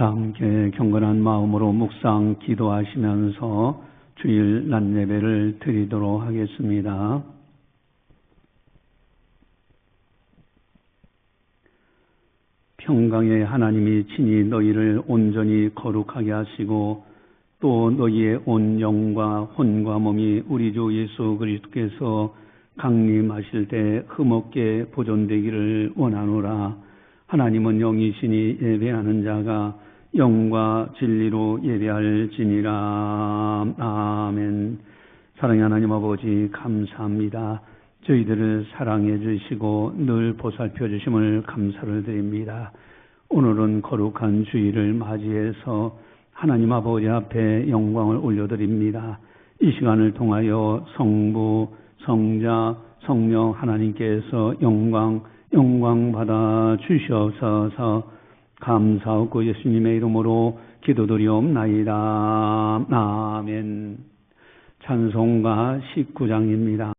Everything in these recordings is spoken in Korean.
다 함께 경건한 마음으로 묵상 기도하시면서 주일 낮 예배를 드리도록 하겠습니다. 평강의 하나님이 친히 너희를 온전히 거룩하게 하시고 또 너희의 온 영과 혼과 몸이 우리 주 예수 그리스도께서 강림하실 때 흠없게 보존되기를 원하노라. 하나님은 영이시니 예배하는 자가 영과 진리로 예배할지니라. 아멘. 사랑의 하나님 아버지 감사합니다. 저희들을 사랑해 주시고 늘 보살펴 주심을 감사를 드립니다. 오늘은 거룩한 주일을 맞이해서 하나님 아버지 앞에 영광을 올려드립니다. 이 시간을 통하여 성부, 성자, 성령 하나님께서 영광 받아 주시옵소서. 감사하고 예수님의 이름으로 기도드리옵나이다. 아멘. 찬송가 19장입니다.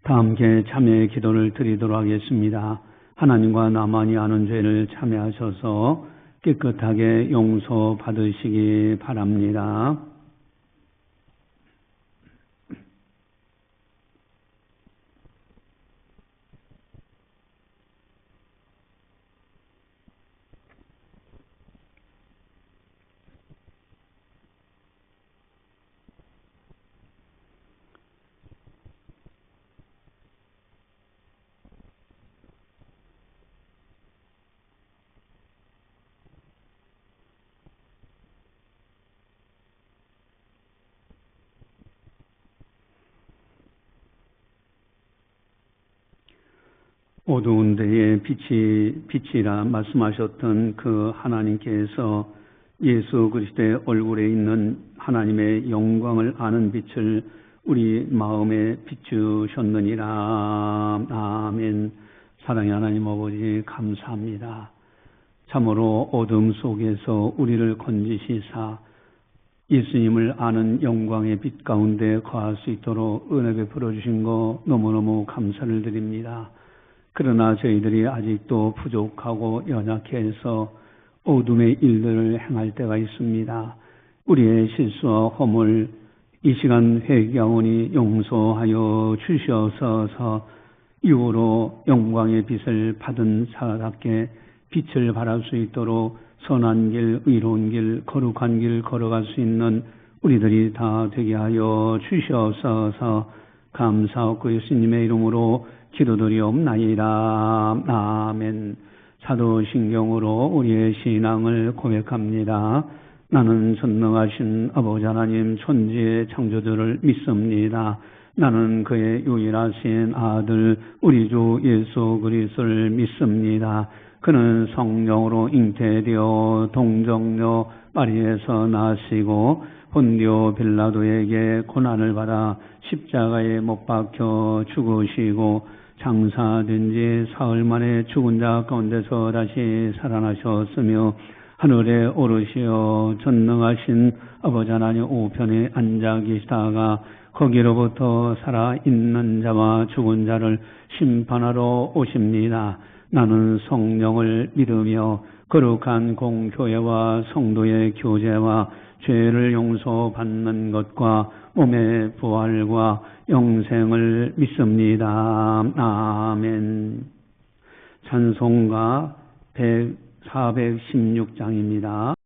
다 함께 참회의 기도를 드리도록 하겠습니다. 하나님과 나만이 아는 죄를 참회하셔서 깨끗하게 용서받으시기 바랍니다. 어두운 데에 빛이라 말씀하셨던 그 하나님께서 예수 그리스도의 얼굴에 있는 하나님의 영광을 아는 빛을 우리 마음에 비추셨느니라. 아멘. 사랑의 하나님 아버지 감사합니다. 참으로 어둠 속에서 우리를 건지시사 예수님을 아는 영광의 빛 가운데 거할 수 있도록 은혜 베풀어 주신 거 너무너무 감사를 드립니다. 그러나 저희들이 아직도 부족하고 연약해서 어둠의 일들을 행할 때가 있습니다. 우리의 실수와 허물 이 시간 회개하오니 용서하여 주시옵소서. 이후로 영광의 빛을 받은 자답게 빛을 발할 수 있도록 선한 길, 의로운 길, 거룩한 길 걸어갈 수 있는 우리들이 다 되게 하여 주시옵소서. 감사하고 예수님의 이름으로 기도드리옵나이다. 아멘. 사도신경으로 우리의 신앙을 고백합니다. 나는 전능하신 아버지 하나님 천지의 창조주를 믿습니다. 나는 그의 유일하신 아들 우리 주 예수 그리스도를 믿습니다. 그는 성령으로 잉태되어 동정녀 마리에서 나시고 본디오 빌라도에게 고난을 받아 십자가에 못 박혀 죽으시고 장사된 지 사흘 만에 죽은 자 가운데서 다시 살아나셨으며 하늘에 오르시어 전능하신 아버지 하나님 우편에 앉아 계시다가 거기로부터 살아있는 자와 죽은 자를 심판하러 오십니다. 나는 성령을 믿으며 거룩한 공교회와 성도의 교제와 죄를 용서받는 것과 몸의 부활과 영생을 믿습니다. 아멘. 찬송가 416장입니다.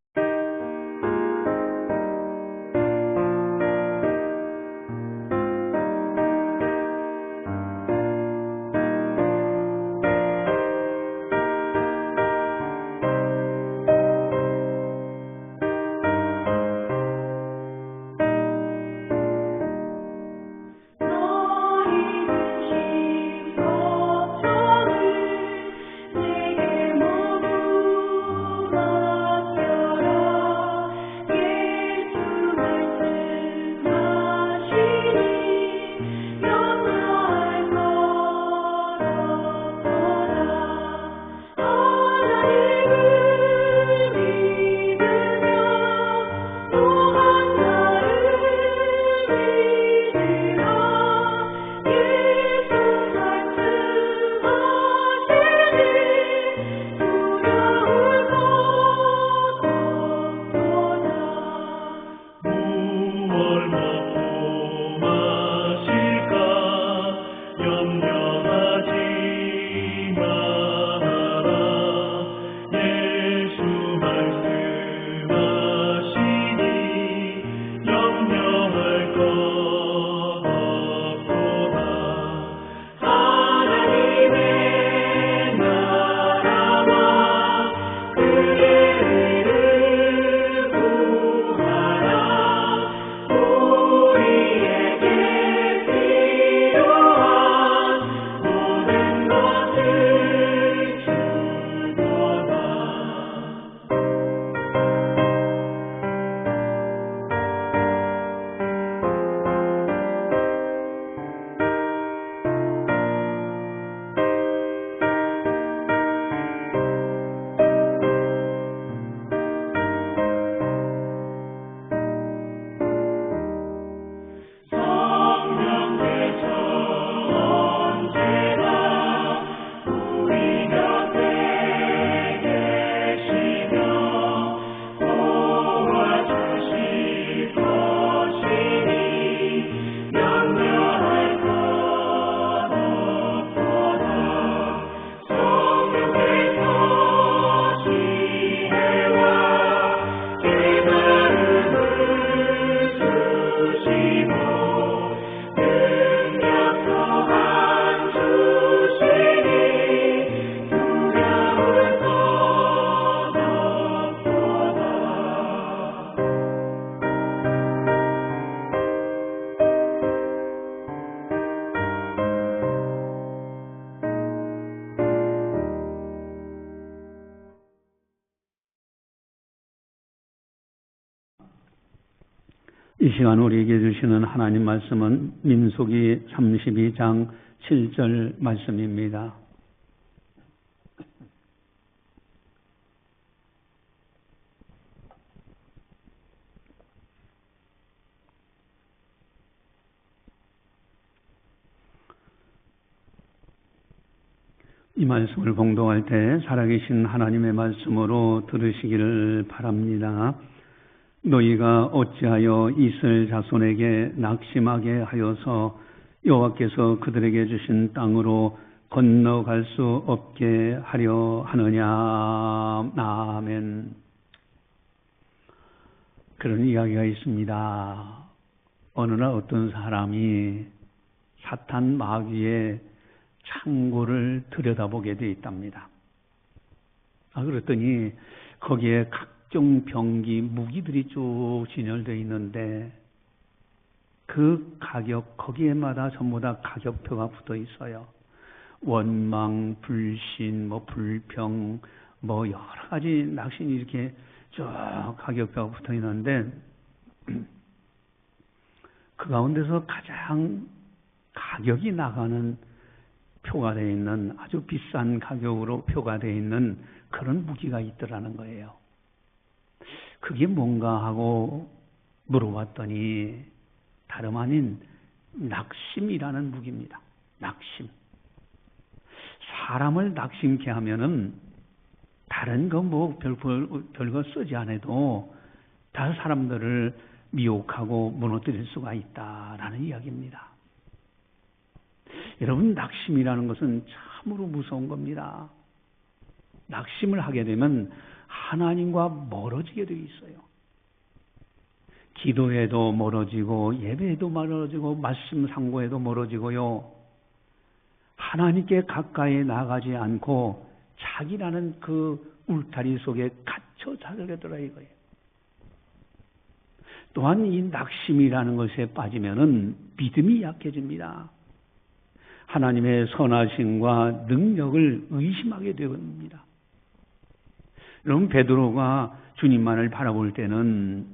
이 시간 우리에게 주시는 하나님 말씀은 민수기 32장 7절 말씀입니다. 이 말씀을 봉독할 때 살아계신 하나님의 말씀으로 들으시기를 바랍니다. 너희가 어찌하여 이스라엘 자손에게 낙심하게 하여서 여호와께서 그들에게 주신 땅으로 건너갈 수 없게 하려 하느냐. 아멘. 그런 이야기가 있습니다. 어느 날 어떤 사람이 사탄 마귀의 창고를 들여다보게 돼 있답니다. 그랬더니 거기에 각종 병기, 무기들이 쭉 진열되어 있는데 그 가격, 거기에마다 전부 다 가격표가 붙어 있어요. 원망, 불신, 불평, 여러 가지 낙신이 이렇게 쭉 가격표가 붙어 있는데 그 가운데서 가장 가격이 나가는 표가 되어 있는 아주 비싼 가격으로 표가 되어 있는 그런 무기가 있더라는 거예요. 그게 뭔가 하고 물어봤더니 다름 아닌 낙심이라는 무기입니다. 낙심. 사람을 낙심케 하면은 다른 거 별거 쓰지 않아도 다른 사람들을 미혹하고 무너뜨릴 수가 있다라는 이야기입니다. 여러분, 낙심이라는 것은 참으로 무서운 겁니다. 낙심을 하게 되면 하나님과 멀어지게 되어 있어요. 기도에도 멀어지고 예배에도 멀어지고 말씀 상고에도 멀어지고요. 하나님께 가까이 나가지 않고 자기라는 그 울타리 속에 갇혀 살게 되더라 이거예요. 또한 이 낙심이라는 것에 빠지면은 믿음이 약해집니다. 하나님의 선하심과 능력을 의심하게 됩니다. 여러분, 베드로가 주님만을 바라볼 때는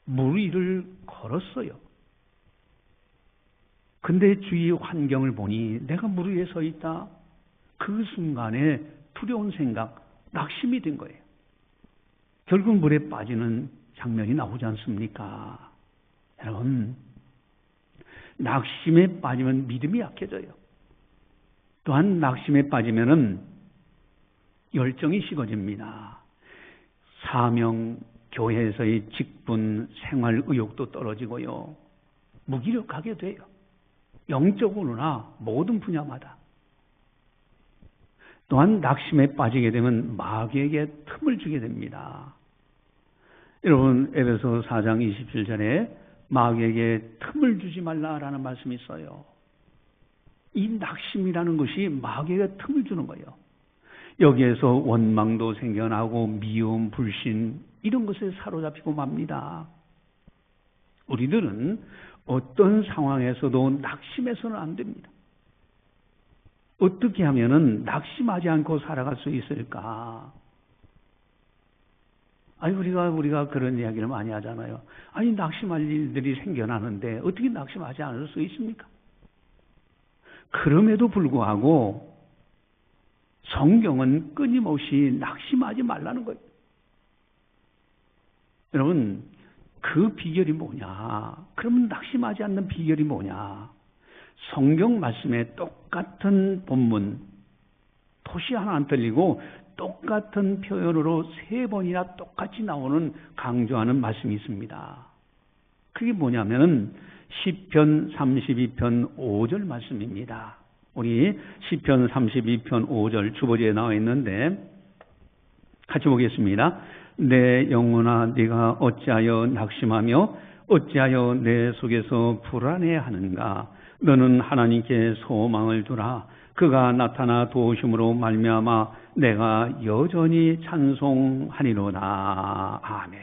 물 위를 걸었어요. 근데 주위 환경을 보니 내가 물 위에 서 있다. 그 순간에 두려운 생각, 낙심이 된 거예요. 결국 물에 빠지는 장면이 나오지 않습니까? 여러분, 낙심에 빠지면 믿음이 약해져요. 또한 낙심에 빠지면은 열정이 식어집니다. 사명, 교회에서의 직분, 생활 의욕도 떨어지고요. 무기력하게 돼요. 영적으로나 모든 분야마다. 또한 낙심에 빠지게 되면 마귀에게 틈을 주게 됩니다. 여러분, 에베소 4장 27절에 마귀에게 틈을 주지 말라라는 말씀이 있어요. 이 낙심이라는 것이 마귀에게 틈을 주는 거예요. 여기에서 원망도 생겨나고 미움, 불신 이런 것에 사로잡히고 맙니다. 우리들은 어떤 상황에서도 낙심해서는 안 됩니다. 어떻게 하면은 낙심하지 않고 살아갈 수 있을까? 아니, 우리가 그런 이야기를 많이 하잖아요. 아니, 낙심할 일들이 생겨나는데 어떻게 낙심하지 않을 수 있습니까? 그럼에도 불구하고 성경은 끊임없이 낙심하지 말라는 거예요. 여러분, 그 비결이 뭐냐? 그러면 낙심하지 않는 비결이 뭐냐? 성경 말씀에 똑같은 본문, 토시 하나 안 틀리고 똑같은 표현으로 3번이나 똑같이 나오는 강조하는 말씀이 있습니다. 그게 뭐냐면 시편 32편 5절 말씀입니다. 우리 시편 32편 5절 주보지에 나와 있는데 같이 보겠습니다. 내 영혼아 네가 어찌하여 낙심하며 어찌하여 내 속에서 불안해하는가? 너는 하나님께 소망을 두라. 그가 나타나 도우심으로 말미암아 내가 여전히 찬송하리로다. 아멘.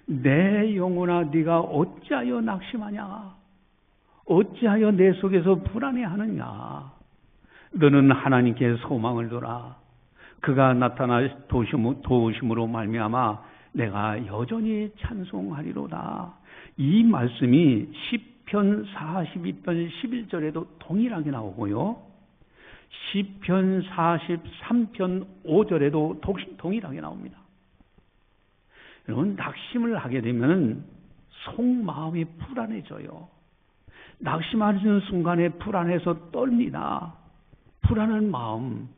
내 영혼아 네가 어찌하여 낙심하냐? 어찌하여 내 속에서 불안해하느냐? 너는 하나님께 소망을 두라. 그가 나타나 도우심으로 말미암아 내가 여전히 찬송하리로다. 이 말씀이 시편 42편 11절에도 동일하게 나오고요. 시편 43편 5절에도 동일하게 나옵니다. 여러분, 낙심을 하게 되면 속마음이 불안해져요. 낙심하는 순간에 불안해서 떨립니다. 불안한 마음,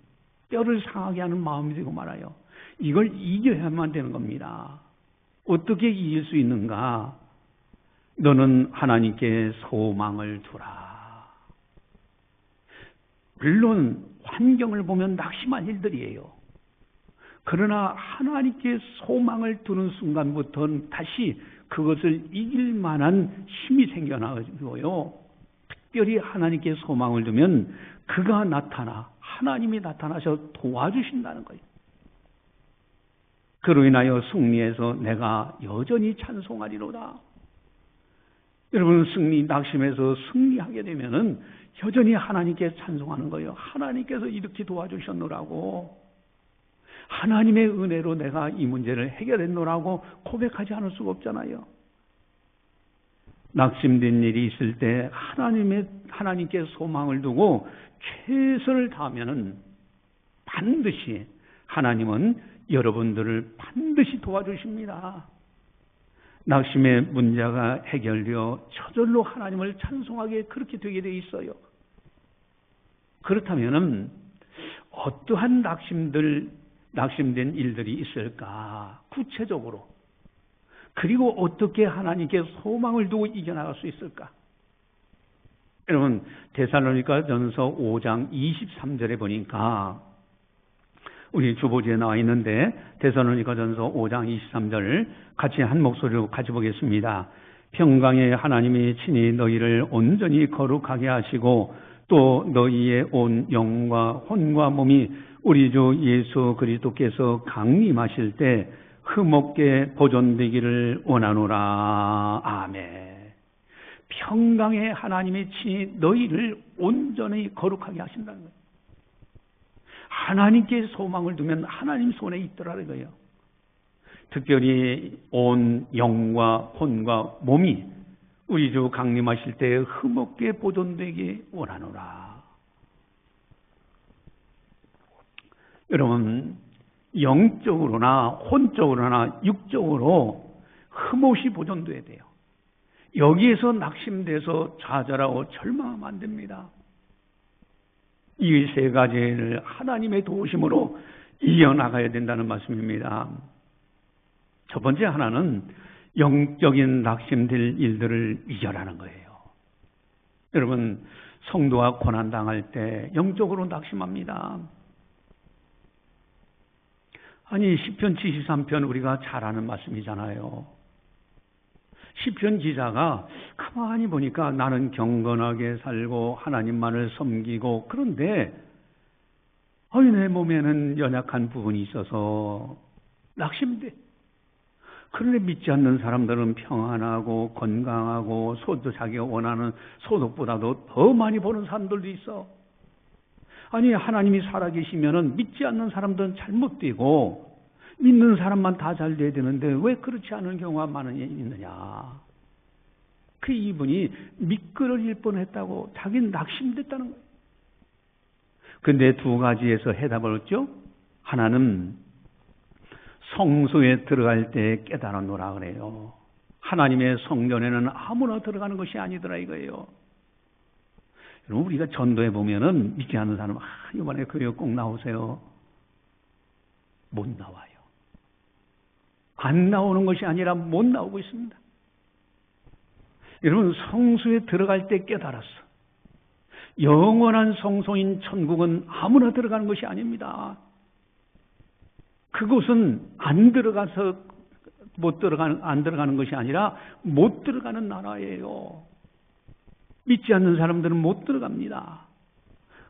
뼈를 상하게 하는 마음이 되고 말아요. 이걸 이겨야만 되는 겁니다. 어떻게 이길 수 있는가? 너는 하나님께 소망을 두라. 물론 환경을 보면 낙심한 일들이에요. 그러나 하나님께 소망을 두는 순간부터는 다시 그것을 이길 만한 힘이 생겨나고요. 특별히 하나님께 소망을 두면 그가 하나님이 나타나셔 도와주신다는 거예요. 그로 인하여 승리해서 내가 여전히 찬송하리로다. 여러분, 낙심해서 승리하게 되면은 여전히 하나님께 찬송하는 거예요. 하나님께서 이렇게 도와주셨노라고, 하나님의 은혜로 내가 이 문제를 해결했노라고 고백하지 않을 수가 없잖아요. 낙심된 일이 있을 때 하나님께 소망을 두고 최선을 다하면은 반드시 하나님은 여러분들을 반드시 도와주십니다. 낙심의 문제가 해결되어 저절로 하나님을 찬송하게 그렇게 되게 돼 있어요. 그렇다면은 어떠한 낙심된 일들이 있을까? 구체적으로. 그리고 어떻게 하나님께 소망을 두고 이겨나갈 수 있을까? 여러분, 데살로니가전서 5장 23절에 보니까 우리 주보지에 나와 있는데, 데살로니가전서 5장 23절 같이 한 목소리로 같이 보겠습니다. 평강의 하나님이 친히 너희를 온전히 거룩하게 하시고 또 너희의 온 영과 혼과 몸이 우리 주 예수 그리스도께서 강림하실 때 흠없게 보존되기를 원하노라. 아멘. 평강의 하나님이 친히 너희를 온전히 거룩하게 하신다는 거예요. 하나님께 소망을 두면 하나님 손에 있더라는 거예요. 특별히 온 영과 혼과 몸이 우리 주 강림하실 때 흠없게 보존되기 원하노라. 여러분, 영적으로나 혼적으로나 육적으로 흠없이 보존돼야 돼요. 여기에서 낙심돼서 좌절하고 절망하면 안 됩니다. 이 세 가지를 하나님의 도우심으로 이겨나가야 된다는 말씀입니다. 첫 번째 하나는 영적인 낙심될 일들을 이겨라는 거예요. 여러분, 성도가 고난당할 때 영적으로 낙심합니다. 아니, 시편 73편 우리가 잘 아는 말씀이잖아요. 시편 기자가 가만히 보니까 나는 경건하게 살고 하나님만을 섬기고, 그런데 내 몸에는 연약한 부분이 있어서 낙심돼. 그런데 믿지 않는 사람들은 평안하고 건강하고 자기가 원하는 소득보다도 더 많이 버는 사람들도 있어. 아니, 하나님이 살아계시면은 믿지 않는 사람들은 잘못되고 믿는 사람만 다 잘 돼야 되는데 왜 그렇지 않은 경우가 있느냐. 그 이분이 미끄러질 뻔했다고 자기는 낙심됐다는 거예요. 근데 두 가지에서 해답을 얻죠. 하나는 성소에 들어갈 때 깨달았노라 그래요. 하나님의 성전에는 아무나 들어가는 것이 아니더라 이거예요. 여러분, 우리가 전도해 보면은 믿지 않는 사람, 이번에 교회 꼭 나오세요. 못 나와요. 안 나오는 것이 아니라 못 나오고 있습니다. 여러분, 성소에 들어갈 때 깨달았어. 영원한 성소인 천국은 아무나 들어가는 것이 아닙니다. 그곳은 안 들어가는 것이 아니라 못 들어가는 나라예요. 믿지 않는 사람들은 못 들어갑니다.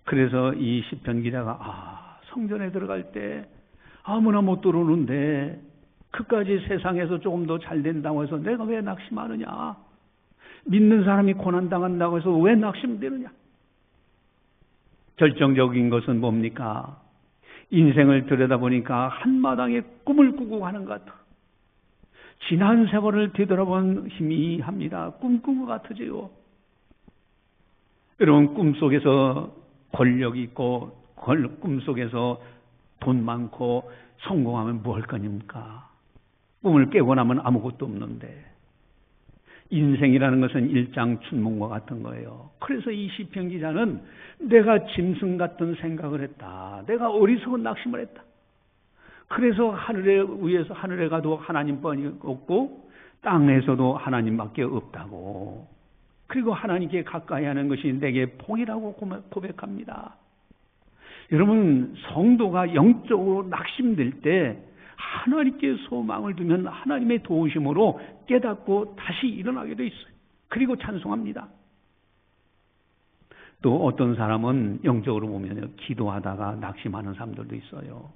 그래서 이 시편 기자가 성전에 들어갈 때 아무나 못 들어오는데 그까지 세상에서 조금 더 잘 된다고 해서 내가 왜 낙심하느냐? 믿는 사람이 고난당한다고 해서 왜 낙심되느냐? 결정적인 것은 뭡니까? 인생을 들여다보니까 한마당에 꿈을 꾸고 가는 것 같아. 지난 세월을 되돌아본 힘이 합니다. 꿈꾼 것 같으지요. 여러분, 꿈속에서 권력이 있고 꿈속에서 돈 많고 성공하면 뭐 할 거니까? 꿈을 깨고 나면 아무것도 없는데. 인생이라는 것은 일장춘몽과 같은 거예요. 그래서 이 시편 기자는 내가 짐승 같은 생각을 했다. 내가 어리석은 낙심을 했다. 그래서 위에서 하늘에 가도 하나님뿐이 없고 땅에서도 하나님밖에 없다고. 그리고 하나님께 가까이 하는 것이 내게 복이라고 고백합니다. 여러분, 성도가 영적으로 낙심될 때 하나님께 소망을 두면 하나님의 도우심으로 깨닫고 다시 일어나게 돼 있어요. 그리고 찬송합니다. 또 어떤 사람은 영적으로 보면 기도하다가 낙심하는 사람들도 있어요.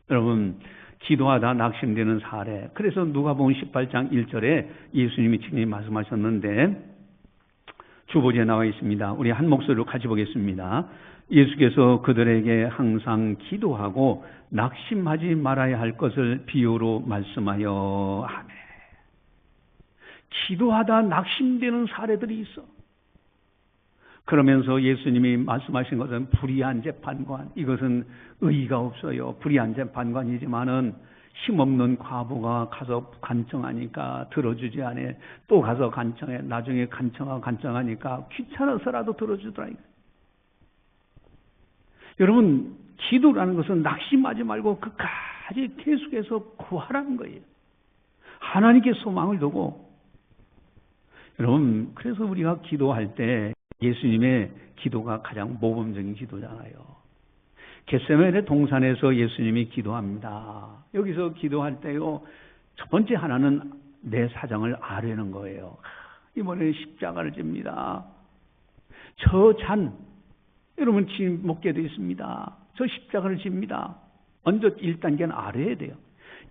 여러분, 기도하다 낙심되는 사례. 그래서 누가복음 18장 1절에 예수님이 직접 말씀하셨는데 주보지에 나와 있습니다. 우리 한 목소리로 같이 보겠습니다. 예수께서 그들에게 항상 기도하고 낙심하지 말아야 할 것을 비유로 말씀하여 하네. 기도하다 낙심되는 사례들이 있어. 그러면서 예수님이 말씀하신 것은 불의한 재판관, 이것은 의의가 없어요. 불의한 재판관이지만은 힘없는 과부가 가서 간청하니까 들어주지 않아. 또 가서 간청해. 나중에 간청하니까 귀찮아서라도 들어주더라. 여러분, 기도라는 것은 낙심하지 말고 끝까지 계속해서 구하라는 거예요. 하나님께 소망을 두고. 여러분, 그래서 우리가 기도할 때 예수님의 기도가 가장 모범적인 기도잖아요. 겟세마네 동산에서 예수님이 기도합니다. 여기서 기도할 때요, 첫 번째 하나는 내 사정을 아뢰는 거예요. 이번에 십자가를 집니다. 저 잔, 여러분 지금 먹게 되어 있습니다. 저 십자가를 집니다. 먼저 1단계는 아뢰야 돼요.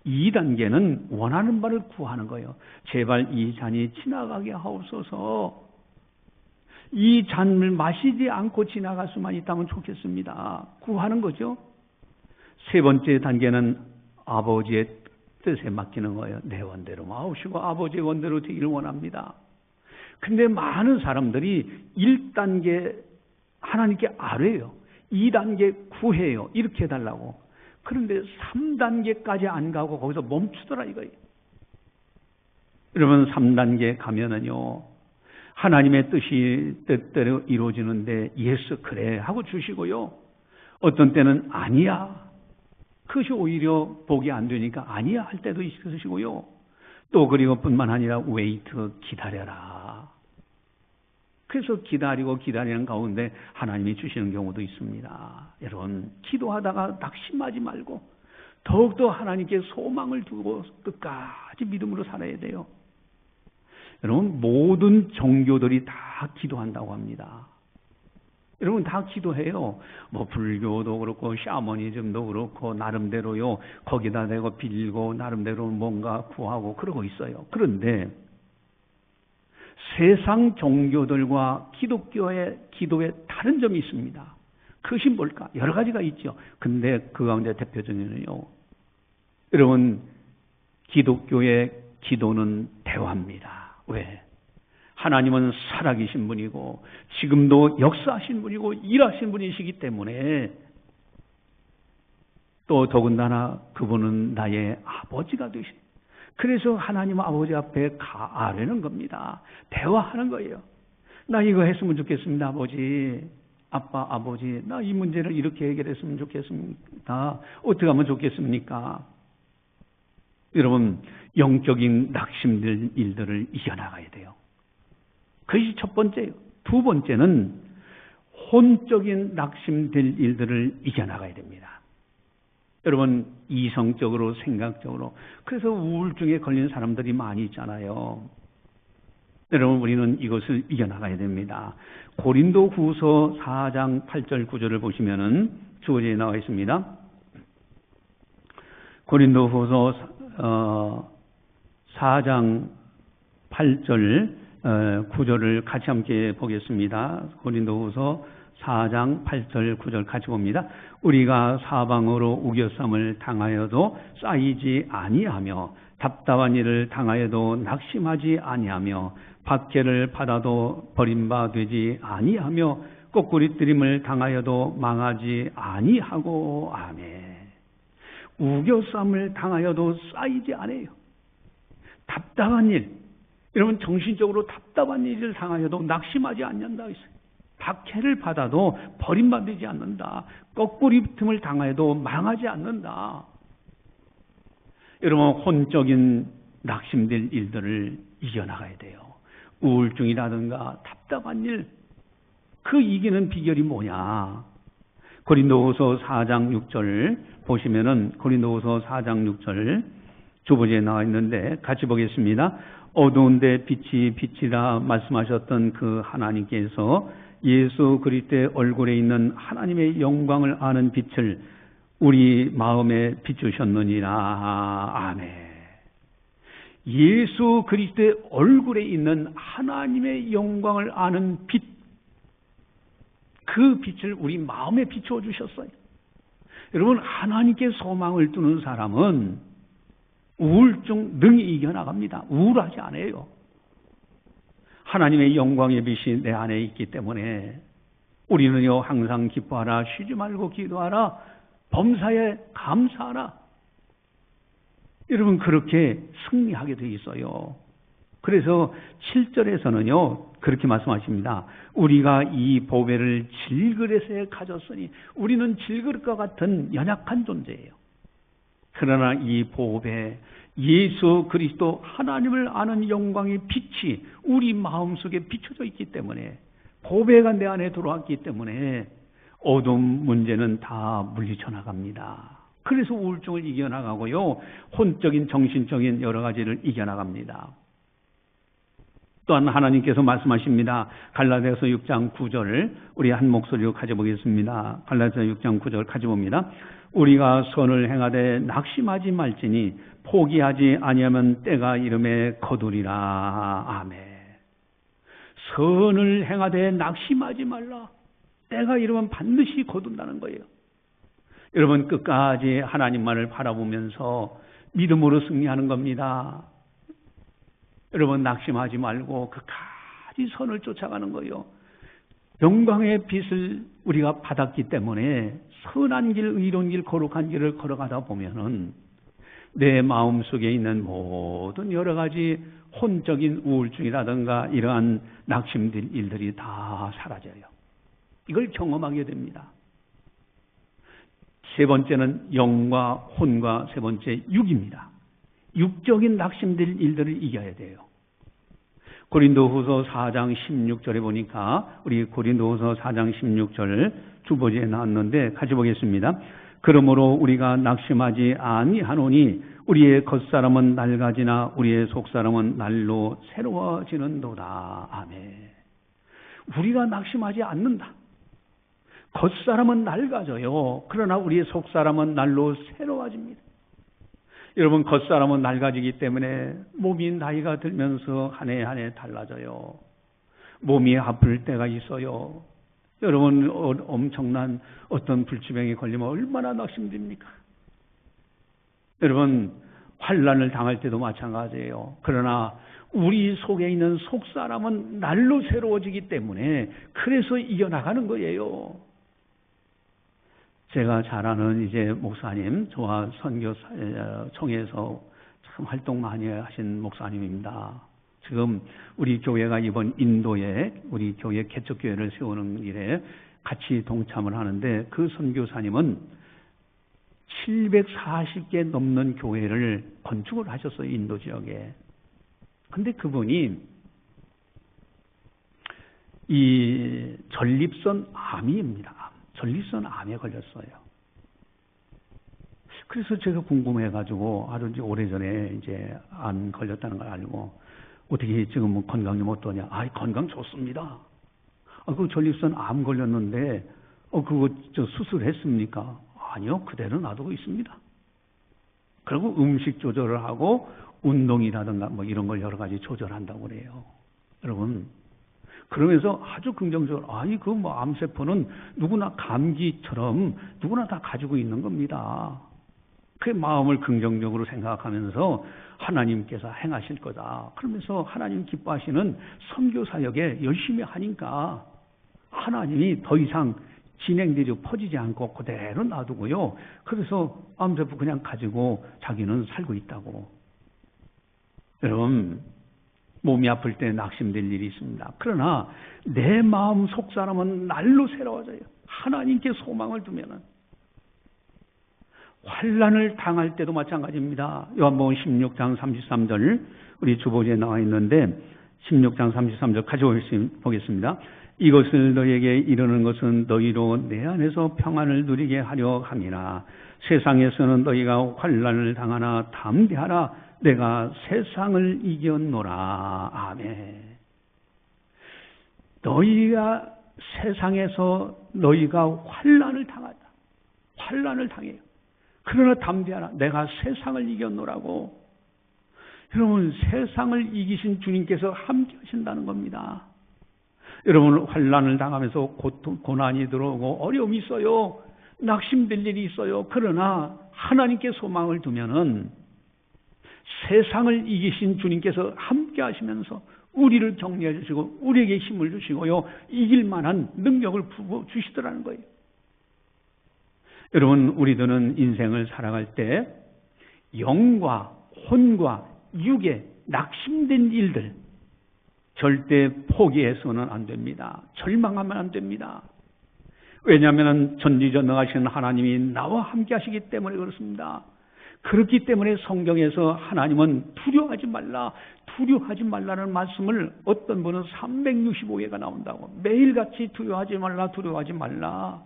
2단계는 원하는 바를 구하는 거예요. 제발 이 잔이 지나가게 하옵소서. 이 잔을 마시지 않고 지나갈 수만 있다면 좋겠습니다. 구하는 거죠. 세 번째 단계는 아버지의 뜻에 맡기는 거예요. 내 원대로 마옵시고 아버지의 원대로 되기를 원합니다. 근데 많은 사람들이 1단계 하나님께 아뢰요. 2단계 구해요. 이렇게 해달라고. 그런데 3단계까지 안 가고 거기서 멈추더라 이거예요. 여러분 3단계 가면은요, 하나님의 뜻대로 이루어지는데 예수 그래 하고 주시고요. 어떤 때는 아니야. 그것이 오히려 복이 안 되니까 아니야 할 때도 있으시고요. 또 그리고 뿐만 아니라 웨이트 기다려라. 그래서 기다리는 가운데 하나님이 주시는 경우도 있습니다. 여러분 기도하다가 낙심하지 말고 더욱더 하나님께 소망을 두고 끝까지 믿음으로 살아야 돼요. 여러분 모든 종교들이 다 기도한다고 합니다. 여러분 다 기도해요. 뭐 불교도 그렇고 샤머니즘도 그렇고 나름대로요. 거기다 대고 빌고 나름대로 뭔가 구하고 그러고 있어요. 그런데 세상 종교들과 기독교의 기도에 다른 점이 있습니다. 그것이 뭘까? 여러 가지가 있죠. 근데 그 가운데 대표적인은요. 여러분 기독교의 기도는 대화입니다. 왜? 하나님은 살아계신 분이고 지금도 역사하신 분이고 일하신 분이시기 때문에 또 더군다나 그분은 나의 아버지가 되신, 그래서 하나님 아버지 앞에 아뢰는 겁니다. 대화하는 거예요. 나 이거 했으면 좋겠습니다. 아버지, 아빠, 아버지, 나 이 문제를 이렇게 해결했으면 좋겠습니다. 어떻게 하면 좋겠습니까? 여러분 영적인 낙심될 일들을 이겨나가야 돼요. 그것이 첫 번째예요. 두 번째는 혼적인 낙심될 일들을 이겨나가야 됩니다. 여러분 이성적으로 생각적으로, 그래서 우울증에 걸린 사람들이 많이 있잖아요. 여러분 우리는 이것을 이겨나가야 됩니다. 고린도후서 4장 8절 9절을 보시면은 주어지에 나와 있습니다. 고린도후서 4장 8절 9절을 같이 함께 보겠습니다. 고린도후서 4장 8절 9절 같이 봅니다. 우리가 사방으로 우겨쌈을 당하여도 쌓이지 아니하며 답답한 일을 당하여도 낙심하지 아니하며 박해를 받아도 버림받지 아니하며 거꾸리뜨림을 당하여도 망하지 아니하고. 아멘. 우겨쌈을 당하여도 쌓이지 않아요. 답답한 일, 여러분 정신적으로 답답한 일을 당하여도 낙심하지 않는다 했어요. 박해를 받아도 버림받지 않는다. 거꾸리틈을 당하여도 망하지 않는다. 여러분 혼적인 낙심될 일들을 이겨나가야 돼요. 우울증이라든가 답답한 일, 그 이기는 비결이 뭐냐? 고린도후서 4장 6절 보시면은 고린도후서 4장 6절 주보지에 나와 있는데 같이 보겠습니다. 어두운데 빛이 빛이라 말씀하셨던 그 하나님께서 예수 그리스도의 얼굴에 있는 하나님의 영광을 아는 빛을 우리 마음에 비추셨느니라. 아멘. 예수 그리스도의 얼굴에 있는 하나님의 영광을 아는 빛, 그 빛을 우리 마음에 비추어 주셨어요. 여러분, 하나님께 소망을 두는 사람은 우울증 능히 이겨나갑니다. 우울하지 않아요. 하나님의 영광의 빛이 내 안에 있기 때문에 우리는요, 항상 기뻐하라, 쉬지 말고 기도하라, 범사에 감사하라. 여러분, 그렇게 승리하게 돼 있어요. 그래서 7절에서는요, 그렇게 말씀하십니다. 우리가 이 보배를 질그릇에 가졌으니, 우리는 질그릇과 같은 연약한 존재예요. 그러나 이 보배, 예수 그리스도 하나님을 아는 영광의 빛이 우리 마음속에 비춰져 있기 때문에, 보배가 내 안에 들어왔기 때문에 어둠 문제는 다 물리쳐 나갑니다. 그래서 우울증을 이겨나가고요, 혼적인 정신적인 여러 가지를 이겨나갑니다. 또한 하나님께서 말씀하십니다. 갈라디아서 6장 9절을 우리 한 목소리로 가져보겠습니다. 갈라디아서 6장 9절 가져봅니다. 우리가 선을 행하되 낙심하지 말지니 포기하지 아니하면 때가 이름에 거두리라. 아멘. 선을 행하되 낙심하지 말라. 때가 이르면 반드시 거둔다는 거예요. 여러분, 끝까지 하나님만을 바라보면서 믿음으로 승리하는 겁니다. 여러분, 낙심하지 말고 끝까지 선을 쫓아가는 거예요. 영광의 빛을 우리가 받았기 때문에 선한 길, 의로운 길, 거룩한 길을 걸어가다 보면은 내 마음속에 있는 모든 여러 가지 혼적인 우울증이라든가 이러한 낙심들 일들이 다 사라져요. 이걸 경험하게 됩니다. 세 번째는 영과 혼과 세 번째 육입니다. 육적인 낙심될 일들을 이겨야 돼요. 고린도후서 4장 16절에 보니까 우리 고린도후서 4장 16절 주보지에 나왔는데 같이 보겠습니다. 그러므로 우리가 낙심하지 아니하노니 우리의 겉사람은 낡아지나 우리의 속사람은 날로 새로워지는도다. 아멘. 우리가 낙심하지 않는다. 겉사람은 낡아져요. 그러나 우리의 속사람은 날로 새로워집니다. 여러분, 겉사람은 낡아지기 때문에 몸이 나이가 들면서 한 해 한 해 달라져요. 몸이 아플 때가 있어요. 여러분, 엄청난 어떤 불치병에 걸리면 얼마나 낙심됩니까? 여러분, 환난을 당할 때도 마찬가지예요. 그러나 우리 속에 있는 속사람은 날로 새로워지기 때문에 그래서 이겨나가는 거예요. 제가 잘 아는 이제 목사님, 저와 선교청에서 참 활동 많이 하신 목사님입니다. 지금 우리 교회가 이번 인도에 우리 교회 개척교회를 세우는 일에 같이 동참을 하는데 그 선교사님은 740개 넘는 교회를 건축을 하셨어요, 인도 지역에. 근데 그분이 이 전립선 암입니다. 전립선 암에 걸렸어요. 그래서 제가 궁금해가지고 아주 이제 오래전에 이제 암 걸렸다는 걸 알고 어떻게 지금 건강이 어떠냐? 아, 건강 좋습니다. 그 전립선 암 걸렸는데 그거 수술했습니까? 아니요, 그대로 놔두고 있습니다. 그리고 음식 조절을 하고 운동이라든가 뭐 이런 걸 여러 가지 조절한다고 그래요. 여러분, 그러면서 아주 긍정적으로, 아니, 그 뭐 암세포는 누구나 감기처럼 누구나 다 가지고 있는 겁니다. 그 마음을 긍정적으로 생각하면서 하나님께서 행하실 거다. 그러면서 하나님 기뻐하시는 선교사역에 열심히 하니까 하나님이 더 이상 진행되지 퍼지지 않고 그대로 놔두고요. 그래서 암세포 그냥 가지고 자기는 살고 있다고. 여러분, 몸이 아플 때 낙심될 일이 있습니다. 그러나 내 마음 속 사람은 날로 새로워져요. 하나님께 소망을 두면은. 환난을 당할 때도 마찬가지입니다. 요한복음 16장 33절 우리 주보지에 나와 있는데 16장 33절 가져보겠습니다. 이것을 너희에게 이르는 것은 너희로 내 안에서 평안을 누리게 하려 함이라. 세상에서는 너희가 환난을 당하나 담대하라. 내가 세상을 이겼노라. 아멘. 너희가 세상에서 너희가 환난을 당하다. 환난을 당해요. 그러나 담대하라. 내가 세상을 이겼노라고. 여러분, 세상을 이기신 주님께서 함께 하신다는 겁니다. 여러분, 환난을 당하면서 고난이 들어오고 어려움이 있어요. 낙심될 일이 있어요. 그러나 하나님께 소망을 두면은 세상을 이기신 주님께서 함께 하시면서 우리를 격려해 주시고 우리에게 힘을 주시고요. 이길 만한 능력을 부어 주시더라는 거예요. 여러분, 우리들은 인생을 살아갈 때 영과 혼과 육에 낙심된 일들 절대 포기해서는 안 됩니다. 절망하면 안 됩니다. 왜냐하면 전지전능하신 하나님이 나와 함께 하시기 때문에 그렇습니다. 그렇기 때문에 성경에서 하나님은 두려워하지 말라, 두려워하지 말라는 말씀을 어떤 분은 365회가 나온다고. 매일같이 두려워하지 말라, 두려워하지 말라.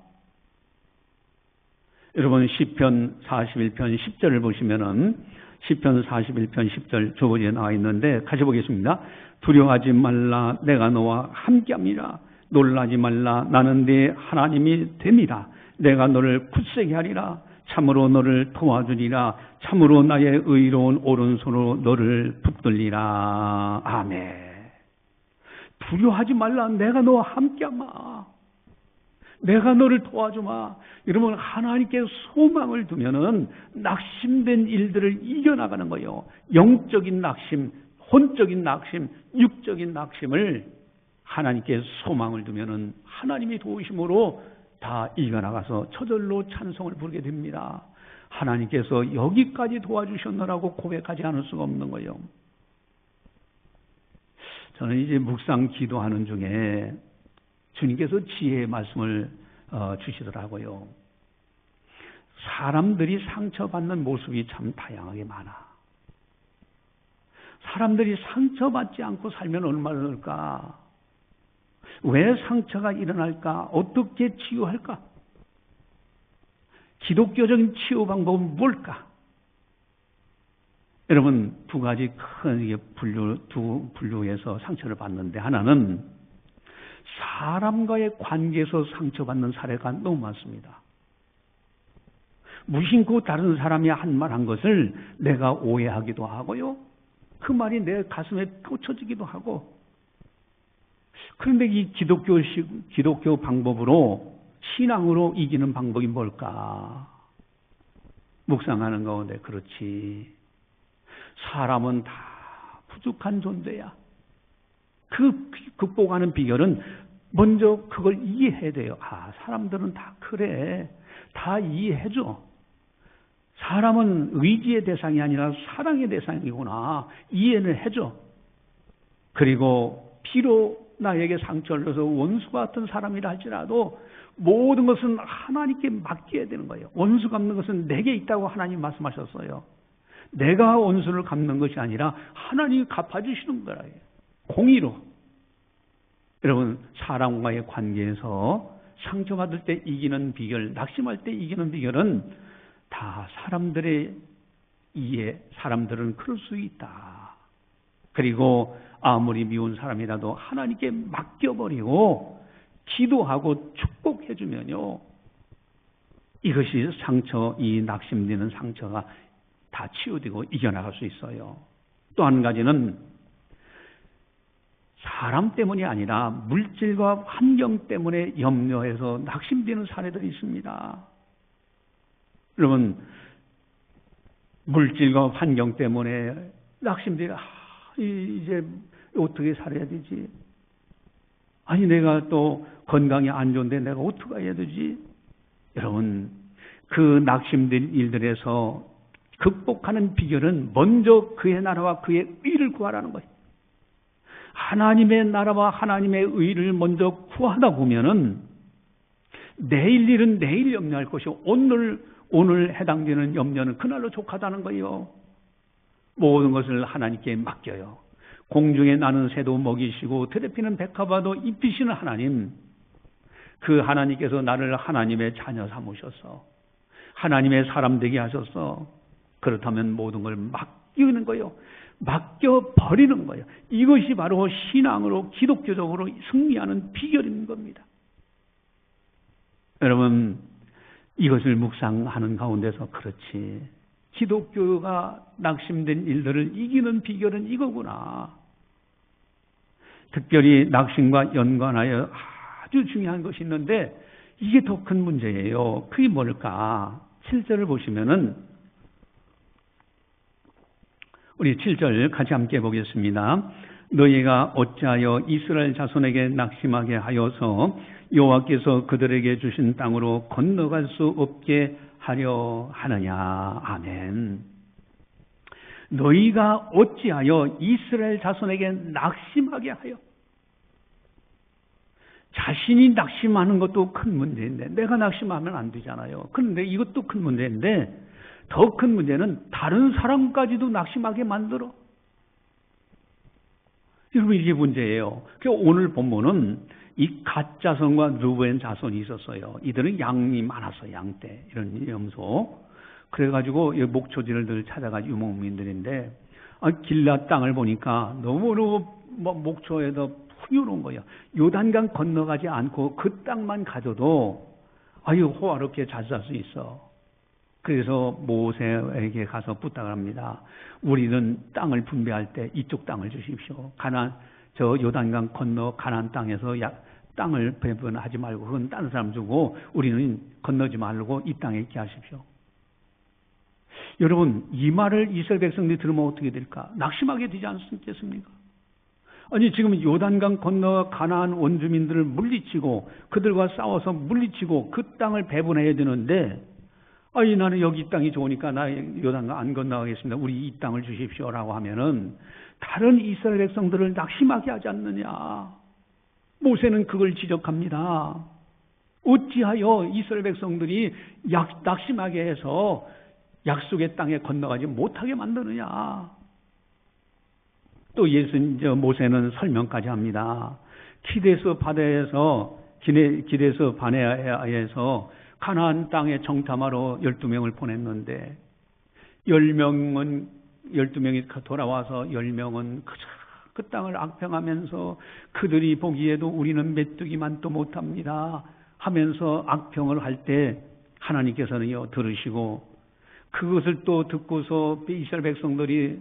여러분, 시편 41편 10절을 보시면은 시편 41편 10절 저번에 나와 있는데 같이 보겠습니다. 두려워하지 말라, 내가 너와 함께합니다. 놀라지 말라, 나는 네 하나님이 됩니다. 내가 너를 굳세게 하리라. 참으로 너를 도와주리라. 참으로 나의 의로운 오른손으로 너를 붙들리라. 아멘. 두려워하지 말라, 내가 너와 함께하마. 내가 너를 도와주마. 여러분, 하나님께 소망을 두면은 낙심된 일들을 이겨나가는 거예요. 영적인 낙심, 혼적인 낙심, 육적인 낙심을 하나님께 소망을 두면은 하나님이 도우심으로 다 이겨나가서 저절로 찬송을 부르게 됩니다. 하나님께서 여기까지 도와주셨노라고 고백하지 않을 수가 없는 거예요. 저는 이제 묵상 기도하는 중에 주님께서 지혜의 말씀을 주시더라고요. 사람들이 상처받는 모습이 참 다양하게 많아. 사람들이 상처받지 않고 살면 얼마나 될까? 왜 상처가 일어날까? 어떻게 치유할까? 기독교적인 치유 방법은 뭘까? 여러분, 두 가지 큰 두 분류에서 상처를 받는데, 하나는 사람과의 관계에서 상처받는 사례가 너무 많습니다. 무심코 다른 사람이 한 말 한 것을 내가 오해하기도 하고요. 그 말이 내 가슴에 꽂혀지기도 하고. 그런데 이 기독교 방법으로, 신앙으로 이기는 방법이 뭘까? 묵상하는 가운데, 그렇지. 사람은 다 부족한 존재야. 그 극복하는 비결은 먼저 그걸 이해해야 돼요. 아, 사람들은 다 그래. 다 이해해줘. 사람은 의지의 대상이 아니라 사랑의 대상이구나. 이해를 해줘. 그리고 비록 나에게 상처를 줘서 원수가 같은 사람이라 할지라도 모든 것은 하나님께 맡겨야 되는 거예요. 원수 갚는 것은 내게 있다고 하나님 말씀하셨어요. 내가 원수를 갚는 것이 아니라 하나님이 갚아주시는 거예요. 공의로. 여러분, 사람과의 관계에서 상처받을 때 이기는 비결, 낙심할 때 이기는 비결은 다 사람들의 이해, 사람들은 그럴 수 있다. 그리고 아무리 미운 사람이라도 하나님께 맡겨버리고 기도하고 축복해주면요, 이것이 상처, 이 낙심되는 상처가 다 치유되고 이겨나갈 수 있어요. 또 한 가지는 사람 때문이 아니라 물질과 환경 때문에 염려해서 낙심되는 사례들이 있습니다. 여러분, 물질과 환경 때문에 낙심되어 이제 어떻게 살아야 되지? 아니, 내가 또 건강이 안 좋은데 내가 어떻게 해야 되지? 여러분, 그 낙심된 일들에서 극복하는 비결은 먼저 그의 나라와 그의 의를 구하라는 거예요. 하나님의 나라와 하나님의 의를 먼저 구하다 보면은 내일 일은 내일 염려할 것이고 오늘 해당되는 염려는 그날로 족하다는 거예요. 모든 것을 하나님께 맡겨요. 공중에 나는 새도 먹이시고 들에 피는 백합화도 입히시는 하나님, 그 하나님께서 나를 하나님의 자녀 삼으셔서 하나님의 사람 되게 하셔서, 그렇다면 모든 걸 맡기는 거예요. 맡겨버리는 거예요. 이것이 바로 신앙으로, 기독교적으로 승리하는 비결인 겁니다. 여러분, 이것을 묵상하는 가운데서 그렇지, 기독교가 낙심된 일들을 이기는 비결은 이거구나. 특별히 낙심과 연관하여 아주 중요한 것이 있는데 이게 더 큰 문제예요. 그게 뭘까? 7절을 보시면은, 우리 7절 같이 함께 보겠습니다. 너희가 어찌하여 이스라엘 자손에게 낙심하게 하여서 여호와께서 그들에게 주신 땅으로 건너갈 수 없게 하려 하느냐. 아멘. 너희가 어찌하여 이스라엘 자손에게 낙심하게 하여. 자신이 낙심하는 것도 큰 문제인데 내가 낙심하면 안 되잖아요. 그런데 이것도 큰 문제인데 더 큰 문제는 다른 사람까지도 낙심하게 만들어. 여러분, 이게 문제예요. 오늘 본문은 이 갓 자손과 루벤 자손이 있었어요. 이들은 양이 많았어요. 양떼, 이런 염소. 그래가지고 목초지를 찾아가 유목민들인데, 길앗 땅을 보니까 너무너무 목초에도 풍요로운 거예요. 요단강 건너가지 않고 그 땅만 가져도 아유 호화롭게 잘 살 수 있어. 그래서 모세에게 가서 부탁을 합니다. 우리는 땅을 분배할 때 이쪽 땅을 주십시오. 저 요단강 건너 가나안 땅에서 땅을 배분하지 말고 그건 다른 사람 주고 우리는 건너지 말고 이 땅에 있게 하십시오. 여러분, 이 말을 이스라엘 백성들이 들으면 어떻게 될까? 낙심하게 되지 않겠습니까? 아니, 지금 요단강 건너 가나안 원주민들을 물리치고 그들과 싸워서 물리치고 그 땅을 배분해야 되는데, 아니 나는 여기 이 땅이 좋으니까 나 요단강 안 건너가겠습니다. 우리 이 땅을 주십시오라고 하면은 다른 이스라엘 백성들을 낙심하게 하지 않느냐. 모세는 그걸 지적합니다. 어찌하여 이스라엘 백성들이 낙심하게 해서 약속의 땅에 건너가지 못하게 만드느냐. 또 모세는 설명까지 합니다. 기데스 바네아에서 가나안 땅에 정탐하러 12명을 보냈는데 12명이 돌아와서 10명은 그 땅을 악평하면서 그들이 보기에도 우리는 메뚜기만도 못합니다 하면서 악평을 할 때 하나님께서는요 들으시고, 그것을 또 듣고서 이스라엘 백성들이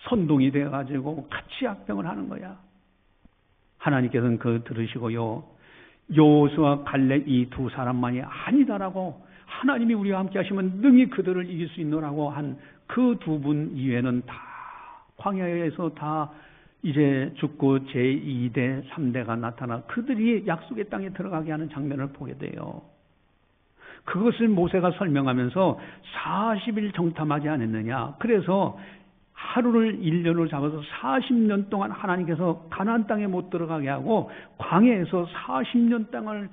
선동이 되어가지고 같이 악평을 하는 거야. 하나님께서는 그걸 들으시고요, 여호수아 갈렙 이 두 사람만이 아니다라고, 하나님이 우리와 함께 하시면 능히 그들을 이길 수 있노라고 한 그 두 분 이외에는 다 광야에서 다 이제 죽고 제2대 3대가 나타나 그들이 약속의 땅에 들어가게 하는 장면을 보게 돼요. 그것을 모세가 설명하면서 40일 정탐하지 않았느냐. 그래서 하루를 1년으로 잡아서 40년 동안 하나님께서 가나안 땅에 못 들어가게 하고 광야에서 40년 땅을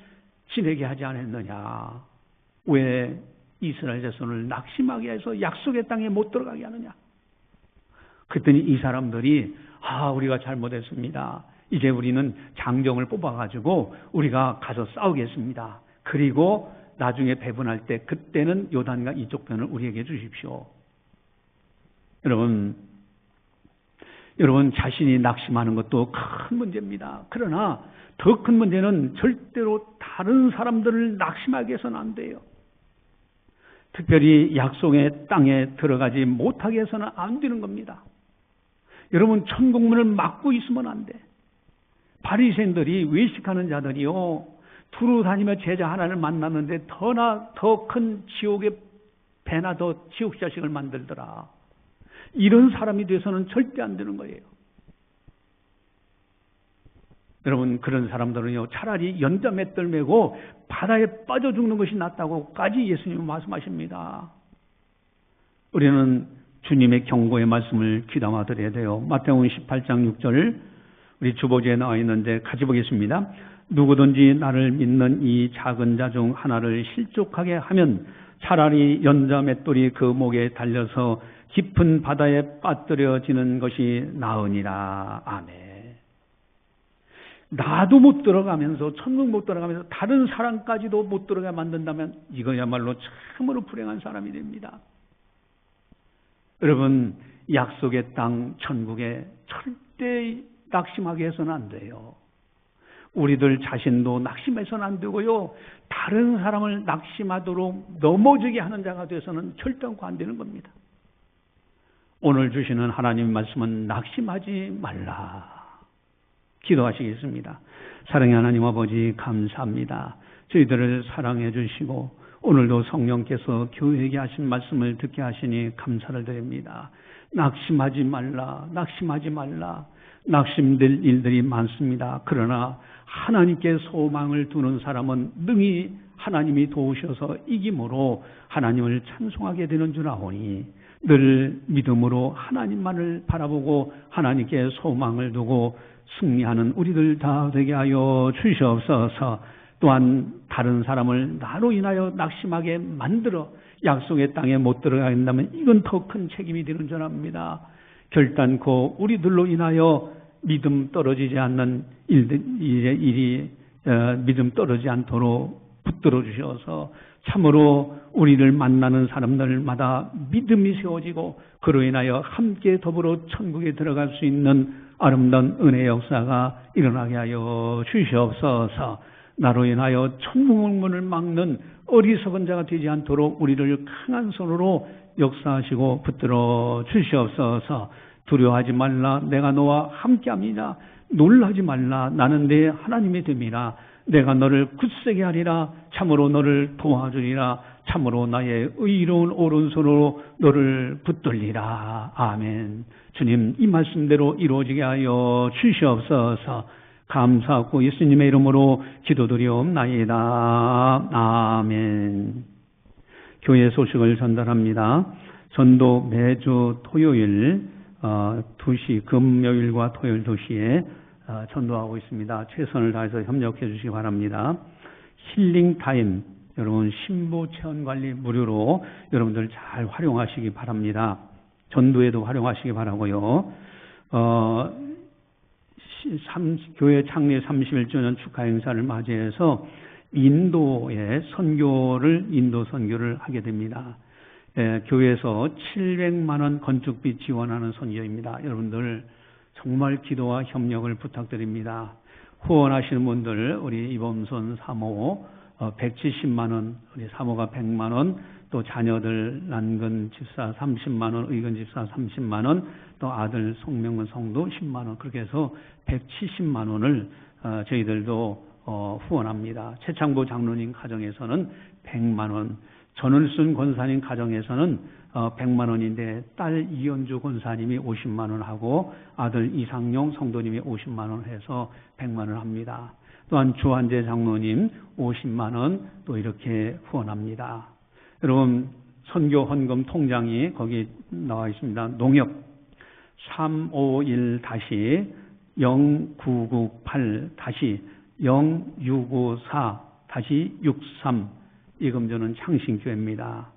지내게 하지 않았느냐. 왜 이스라엘 자손을 낙심하게 해서 약속의 땅에 못 들어가게 하느냐. 그랬더니 이 사람들이 우리가 잘못했습니다. 이제 우리는 장정을 뽑아가지고 우리가 가서 싸우겠습니다. 그리고 나중에 배분할 때 그때는 요단강 이쪽 편을 우리에게 주십시오. 여러분 자신이 낙심하는 것도 큰 문제입니다. 그러나 더 큰 문제는 절대로 다른 사람들을 낙심하게 해서는 안 돼요. 특별히 약속의 땅에 들어가지 못하게 해서는 안 되는 겁니다. 여러분, 천국문을 막고 있으면 안 돼. 바리새인들이, 외식하는 자들이요, 두루 다니며 제자 하나를 만났는데 더 큰 지옥의 배나 더 지옥 자식을 만들더라. 이런 사람이 돼서는 절대 안 되는 거예요. 여러분, 그런 사람들은요, 차라리 연자맷돌 메고 바다에 빠져 죽는 것이 낫다고까지 예수님은 말씀하십니다. 우리는 주님의 경고의 말씀을 귀담아 드려야 돼요. 마태복음 18장 6절, 우리 주보지에 나와 있는데 같이 보겠습니다. 누구든지 나를 믿는 이 작은 자 중 하나를 실족하게 하면 차라리 연자맷돌이 그 목에 달려서 깊은 바다에 빠뜨려지는 것이 나으니라. 아멘. 나도 못 들어가면서, 천국 못 들어가면서 다른 사람까지도 못 들어가게 만든다면 이거야말로 참으로 불행한 사람이 됩니다. 여러분, 약속의 땅 천국에 절대 낙심하게 해서는 안 돼요. 우리들 자신도 낙심해서는 안 되고요. 다른 사람을 낙심하도록 넘어지게 하는 자가 돼서는 결단코 안 되는 겁니다. 오늘 주시는 하나님의 말씀은 낙심하지 말라. 기도하시겠습니다. 사랑의 하나님 아버지 감사합니다. 저희들을 사랑해 주시고 오늘도 성령께서 교회에게 하신 말씀을 듣게 하시니 감사를 드립니다. 낙심하지 말라. 낙심하지 말라. 낙심될 일들이 많습니다. 그러나 하나님께 소망을 두는 사람은 능히 하나님이 도우셔서 이김으로 하나님을 찬송하게 되는 줄 아오니 늘 믿음으로 하나님만을 바라보고 하나님께 소망을 두고 승리하는 우리들 다 되게 하여 주시옵소서. 또한 다른 사람을 나로 인하여 낙심하게 만들어 약속의 땅에 못 들어가게 된다면 이건 더 큰 책임이 되는 줄 압니다. 결단코 우리들로 인하여 믿음 떨어지지 않는 일이 믿음 떨어지지 않도록 붙들어 주셔서 참으로 우리를 만나는 사람들마다 믿음이 세워지고 그로 인하여 함께 더불어 천국에 들어갈 수 있는 아름다운 은혜의 역사가 일어나게 하여 주시옵소서. 나로 인하여 천국문을 막는 어리석은 자가 되지 않도록 우리를 강한 손으로 역사하시고 붙들어 주시옵소서. 두려워하지 말라. 내가 너와 함께합니다. 놀라지 말라. 나는 내 하나님이 됨이라. 내가 너를 굳세게 하리라. 참으로 너를 도와주리라. 참으로 나의 의로운 오른손으로 너를 붙들리라. 아멘. 주님, 이 말씀대로 이루어지게 하여 주시옵소서. 감사하고 예수님의 이름으로 기도드리옵나이다. 아멘. 교회 소식을 전달합니다. 전도 매주 토요일 2시, 금요일과 토요일 2시에 전도하고 있습니다. 최선을 다해서 협력해 주시기 바랍니다. 힐링타임, 여러분 신부 체온관리 무료로 여러분들 잘 활용하시기 바랍니다. 전도에도 활용하시기 바라고요. 교회 창립 31주년 축하 행사를 맞이해서 인도 선교를 하게 됩니다. 교회에서 700만 원 건축비 지원하는 선교입니다. 여러분들 정말 기도와 협력을 부탁드립니다. 후원하시는 분들 우리 이범선 사모 170만 원, 우리 사모가 100만 원, 또 자녀들 난근 집사 30만 원, 의근 집사 30만 원, 또 아들 송명근 성도 10만 원, 그렇게 해서 170만 원을 저희들도 후원합니다. 최창보 장로님 가정에서는 100만 원, 전을순 권사님 가정에서는 100만 원인데 딸 이연주 권사님이 50만 원 하고 아들 이상용 성도님이 50만 원 해서 100만 원 합니다. 또한 주한재 장로님 50만 원 또 이렇게 후원합니다. 여러분 선교 헌금 통장이 거기 나와 있습니다. 농협 351-0998-0654-63 이 금전은 창신교회입니다.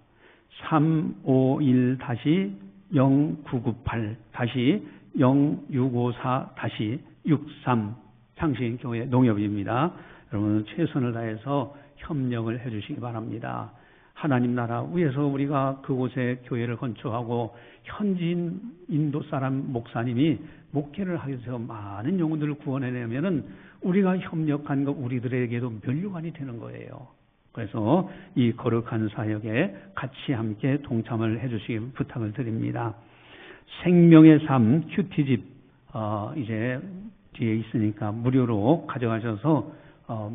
351-0998-0654-63 창신교회 농협입니다. 여러분 최선을 다해서 협력을 해 주시기 바랍니다. 하나님 나라 위에서 우리가 그곳에 교회를 건축하고 현지인 인도 사람 목사님이 목회를 하면서 많은 영혼들을 구원해내면은 우리가 협력한 것 우리들에게도 면류관이 되는 거예요. 그래서 이 거룩한 사역에 같이 함께 동참을 해주시기 부탁을 드립니다. 생명의 삶 큐티집 이제 뒤에 있으니까 무료로 가져가셔서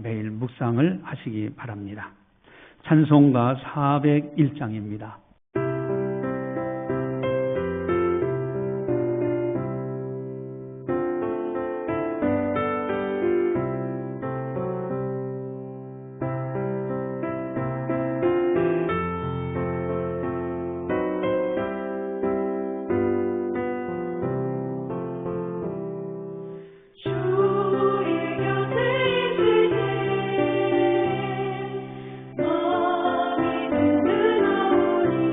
매일 묵상을 하시기 바랍니다. 찬송가 401장입니다. 마음이 든든하오니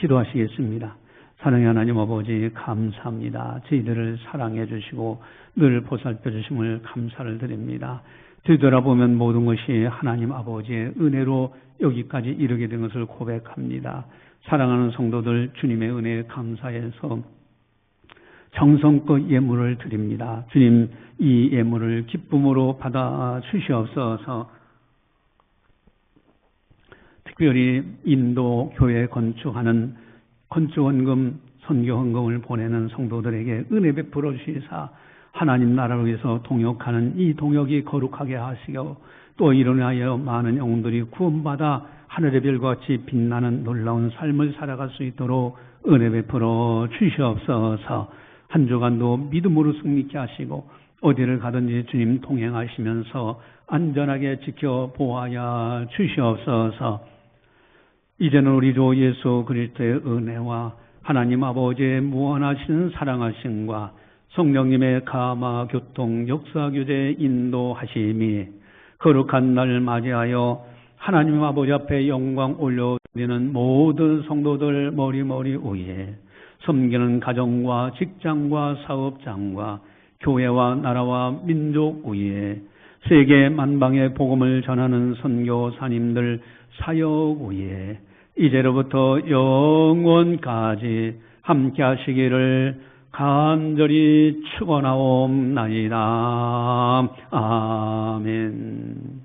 기도하시겠습니다. 사랑의 하나님 아버지 감사합니다. 저희들을 사랑해 주시고 늘 보살펴 주심을 감사를 드립니다. 뒤돌아보면 모든 것이 하나님 아버지의 은혜로 여기까지 이르게 된 것을 고백합니다. 사랑하는 성도들 주님의 은혜에 감사해서 정성껏 예물을 드립니다. 주님 이 예물을 기쁨으로 받아 주시옵소서. 특별히 인도 교회 건축하는 건축헌금, 선교헌금을 보내는 성도들에게 은혜 베풀어 주시사 하나님 나라를 위해서 동역하는 이 동역이 거룩하게 하시고 또 이론하여 많은 영혼들이 구원받아 하늘의 별같이 빛나는 놀라운 삶을 살아갈 수 있도록 은혜 베풀어 주시옵소서. 한 주간도 믿음으로 승리케 하시고 어디를 가든지 주님 동행하시면서 안전하게 지켜 보아야 주시옵소서. 이제는 우리 주 예수 그리스도의 은혜와 하나님 아버지의 무한하신 사랑하심과 성령님의 감화 교통 역사 교제 인도하심이 거룩한 날 맞이하여 하나님 아버지 앞에 영광 올려드리는 모든 성도들 머리 위에 섬기는 가정과 직장과 사업장과 교회와 나라와 민족 위에 세계 만방의 복음을 전하는 선교사님들 사역 위에 이제로부터 영원까지 함께 하시기를 간절히 축원하옵나이다. 아멘.